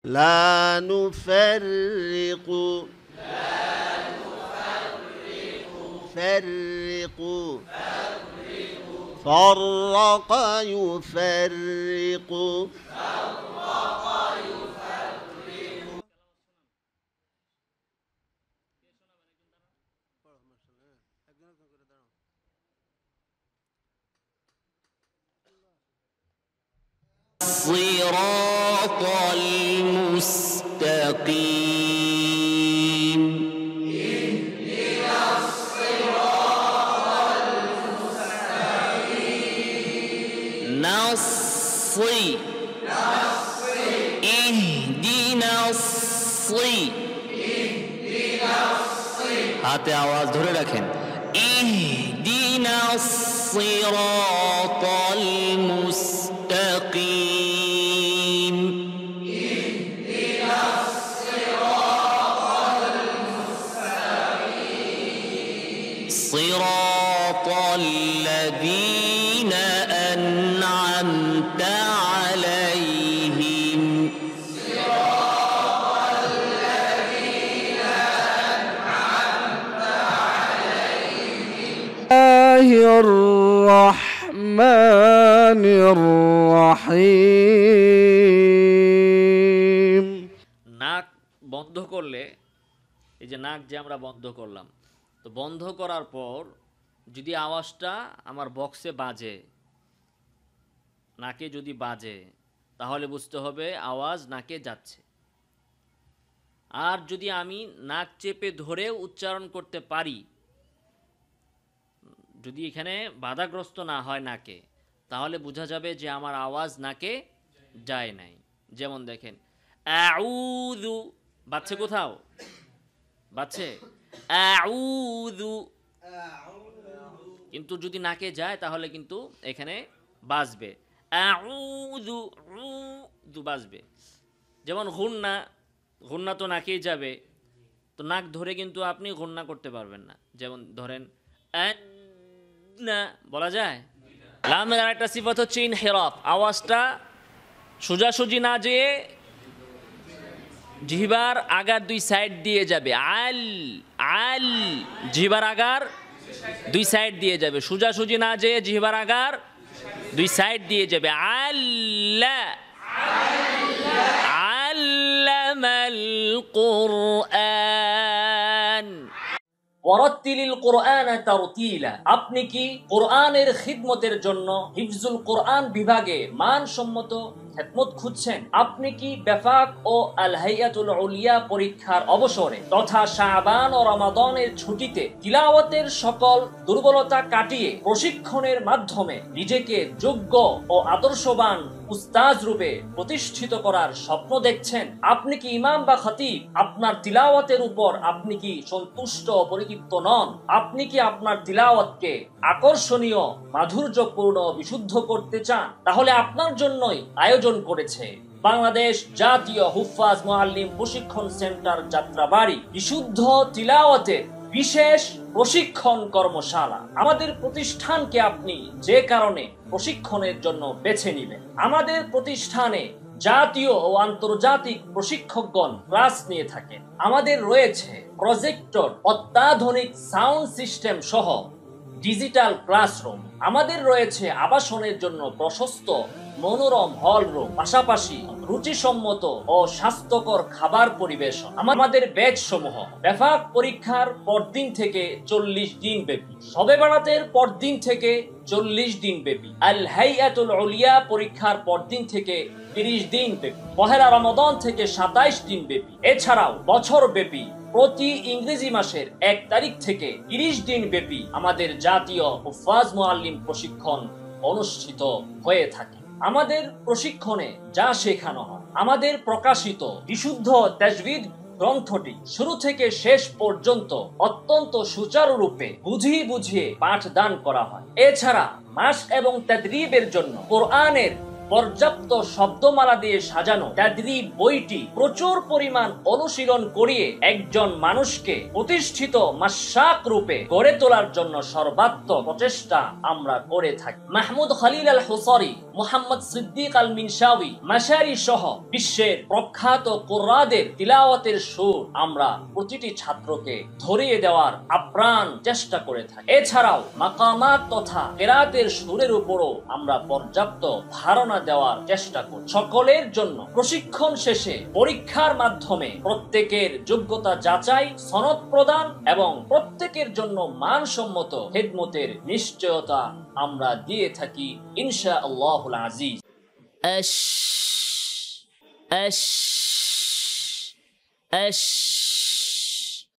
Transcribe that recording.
لا نفرق فرق فرق يفرق الصراط المستقيم اهدنا الصراط المستقيم نصي اهدنا الصي হাতে আওয়াজ ধরে রাখেন اهدنا الصراط المستقيم اهدنا الصراط المستقيم صراط الذين أنعمت عليهم صراط الذين أنعمت عليهم الرحمن الرحيم নাক বন্ধ করলে এই যে নাক যে আমরা বন্ধ করলাম তো বন্ধ করার পর যদি আওয়াজটা আমার বক্সে বাজে নাকে যদি বাজে তাহলে বুঝতে হবে আওয়াজ নাকে যাচ্ছে আর যদি আমি নাক চেপে ধরে উচ্চারণ করতে পারি যদি এখানে বাধাগ্রস্ত না হয় নাকে তাহলে বোঝা যাবে যে আমার আওয়াজ নাকে যায় নাই যেমন দেখেন আউযু বাজছে কোথাও বাজছে আউযু কিন্তু যদি নাকে যায় তাহলে কিন্তু এখানে বাজবে আউযু উযু বাজবে যেমন গুন্না তো নাকেই যাবে তো নাক ধরে কিন্তু আপনি গুন্না করতে পারবেন না যেমন ধরেন না বলা যায় লামের আরেকটা সিফাত হচ্ছে ইনহিরাফ আওয়াজটা সোজাসুজি না যেয়ে জিহ্বার আগার দুই সাইড দিয়ে যাবে আল আল জিহ্বার আগার দুই সাইড দিয়ে যাবে সোজাসুজি না যেয়ে জিহ্বার আগার দুই সাইড দিয়ে যাবে আল্লা আল্লামাল কুরআন ওয়ারাত্তিলিল কুরআনা তারতিলা আপনি কি কোরআনের খিদমতের জন্য হিফজুল কোরআন বিভাগে মানসম্মত খেদমত খুঁজছেন আপনি কি বেফাক ও আল হাইয়াতুল উলিয়া পরীক্ষার অবসরে তথা শাবান ও রমাদানের ছুটিতে তিলাওয়াতের সকল দুর্বলতা কাটিয়ে প্রশিক্ষণের মাধ্যমে নিজেকে যোগ্য ও আদর্শবান উস্তাজ রূপে প্রতিষ্ঠিত করার স্বপ্ন দেখছেন আপনি কি ইমাম বা খতিব আপনার তিলাওয়াতের উপর আপনি কি সন্তুষ্ট ও পরিতৃপ্ত নন আপনি কি আপনার তিলাওয়াতকে আকর্ষণীয় মাধুর্যপূর্ণ বিশুদ্ধ করতে চান তাহলে আপনার জন্যই আয়োজন করেছে বাংলাদেশ জাতীয় হুফাজ মুআল্লিম প্রশিক্ষণ সেন্টার যাত্রাবাড়ি বিশুদ্ধ তিলাওয়াতের বিশেষ প্রশিক্ষণ কর্মশালা আমাদের প্রতিষ্ঠানকে আপনি যে কারণে প্রশিক্ষণের জন্য বেছে নেবেন আমাদের প্রতিষ্ঠানে জাতীয় ও আন্তর্জাতিক প্রশিক্ষকগণ ক্লাস নিয়ে থাকেন আমাদের রয়েছে প্রজেক্টর অত্যাধুনিক সাউন্ড সিস্টেম সহ ডিজিটাল ক্লাসরুম আমাদের রয়েছে আবাসনের জন্য প্রশস্ত মনোরম হল রুম পাশাপাশি রুচিসম্মত ও স্বাস্থ্যকর খাবার পরিবেশন আমাদের ব্যাচ সমূহ বেফাক পরীক্ষার পরদিন থেকে 40 দিন ব্যাপী শবে বরাতের পরদিন থেকে 40 দিন ব্যাপী আল হাইয়াতুল উলিয়া পরীক্ষার পরদিন থেকে 30 দিন ব্যাপী পহেলা রমাদান থেকে 27 দিন ব্যাপী এছাড়াও বছর ব্যাপী প্রতি ইংরেজি মাসের 1 তারিখ থেকে 30 দিন ব্যাপী আমাদের জাতীয় হুফাজ মুআল্লিম প্রশিক্ষণ অনুষ্ঠিত হয়ে থাকে আমাদের প্রশিক্ষণে যা শেখানো হয় আমাদের প্রকাশিত বিশুদ্ধ তাজবিদ গ্রন্থটি শুরু থেকে শেষ পর্যন্ত অত্যন্ত সুচারুরূপে বুঝিয়ে পাঠদান করা হয় এছাড়া মাস এবং তাদরিবের জন্য কোরআনের পর্যাপ্ত শব্দমালা দিয়ে সাজানো তাদরিব বইটি প্রচুর পরিমাণ অনুশীলন করিয়ে একজন মানুষকে প্রতিষ্ঠিত মাশশাক রূপে গড়ে তোলার জন্য সর্বাত্মক প্রচেষ্টা আমরা করে থাকি মাহমুদ খলিল আল হুসারি মুহাম্মদ সিদ্দিক আল মিনশাওয়ি, মাশারি সহ বিশ্বের প্রখ্যাত কুররাদের তিলাওয়াতের সুর আমরা প্রতিটি ছাত্রকে ধরিয়ে দেওয়ার আপ্রাণ চেষ্টা করে থাকি। এছাড়াও মাকামাত তথা কিরাতের সুরের উপরও আমরা পর্যাপ্ত ধারণা দেওয়ার চেষ্টা করি। সকলের জন্য প্রশিক্ষণ শেষে পরীক্ষার মাধ্যমে প্রত্যেকের যোগ্যতা যাচাই, সনদ প্রদান এবং প্রত্যেকের জন্য মানসম্মত খেদমতের নিশ্চয়তা আমরা দিয়ে থাকি ইনশাআল্লাহুল আজিজ। ash ash ash